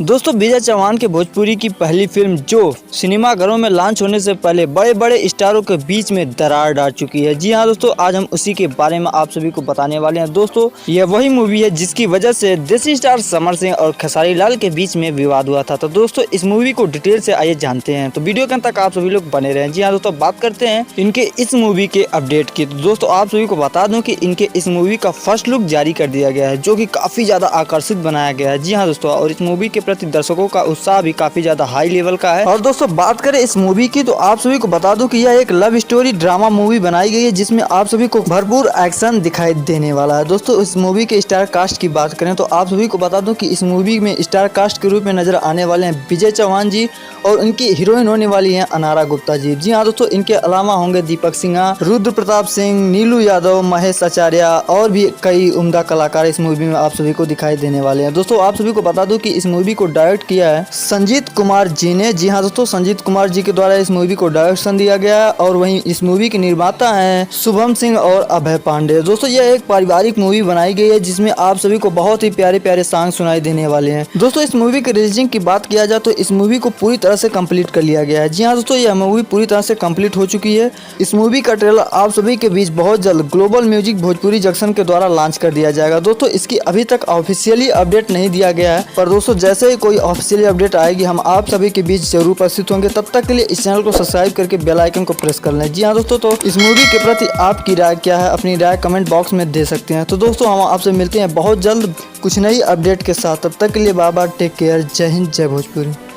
दोस्तों विजय चौहान के भोजपुरी की पहली फिल्म जो सिनेमाघरों में लॉन्च होने से पहले बड़े बड़े स्टारों के बीच में दरार डाल चुकी है। जी हाँ दोस्तों, आज हम उसी के बारे में आप सभी को बताने वाले हैं। दोस्तों यह वही मूवी है जिसकी वजह से देसी स्टार समर सिंह और खेसारी लाल के बीच में विवाद हुआ था। तो दोस्तों इस मूवी को डिटेल से आइए जानते हैं, तो वीडियो के अंत तक आप सभी लोग बने रहें। जी हाँ दोस्तों, बात करते हैं इनके इस मूवी के अपडेट की। तो दोस्तों आप सभी को बता दूं कि इनके इस मूवी का फर्स्ट लुक जारी कर दिया गया है, जो कि काफी ज्यादा आकर्षित बनाया गया है। जी हाँ दोस्तों, और इस मूवी के प्रति दर्शकों का उत्साह भी काफी ज्यादा हाई लेवल का है। और दोस्तों बात करें इस मूवी की, तो आप सभी को बता दूं कि यह एक लव स्टोरी ड्रामा मूवी बनाई गई है, जिसमें आप सभी को भरपूर एक्शन दिखाई देने वाला है। दोस्तों इस मूवी के स्टार कास्ट की बात करें तो आप सभी को बता दूं कि इस मूवी में स्टार कास्ट के रूप में नजर आने वाले हैं विजय चौहान जी, और उनकी हीरोइन होने वाली हैं अनारा गुप्ता जी। जी हाँ दोस्तों, इनके अलावा होंगे दीपक सिंह, रुद्र प्रताप सिंह, नीलू यादव, महेश आचार्य और भी कई उम्दा कलाकार इस मूवी में आप सभी को दिखाई देने वाले हैं। दोस्तों आप सभी को बता दूं कि इस मूवी को डायरेक्ट किया है संजीत कुमार जी ने। जी हाँ दोस्तों, संजीत कुमार जी के द्वारा इस मूवी को डायरेक्शन दिया गया है, और वहीं इस मूवी के निर्माता हैं शुभम सिंह और अभय पांडे। दोस्तों यह एक पारिवारिक मूवी बनाई गई है, जिसमें आप सभी को बहुत ही प्यारे प्यारे सॉन्ग सुनाई देने वाले हैं। दोस्तों इस मूवी के रिलीजिंग की बात किया जाए तो इस मूवी को पूरी तरह से कंप्लीट कर लिया गया है। जी हाँ दोस्तों, यह मूवी पूरी तरह से कंप्लीट हो चुकी है। इस मूवी का ट्रेलर आप सभी के बीच बहुत जल्द ग्लोबल म्यूजिक भोजपुरी जंक्शन के द्वारा लॉन्च कर दिया जाएगा। दोस्तों इसकी अभी तक ऑफिशियली अपडेट नहीं दिया गया है, पर दोस्तों जैसे ही कोई ऑफिशियली अपडेट आएगी हम आप सभी के बीच जरूर उपस्थित होंगे। तब तक के लिए इस चैनल को सब्सक्राइब करके बेल आइकन को प्रेस कर लें। जी हाँ दोस्तों, तो इस मूवी के प्रति आपकी राय क्या है, अपनी राय कमेंट बॉक्स में दे सकते हैं। तो दोस्तों हम आपसे मिलते हैं बहुत जल्द कुछ नई अपडेट के साथ। तब तक के लिए बाय बाय, टेक केयर, जय हिंद, जय भोजपुरी।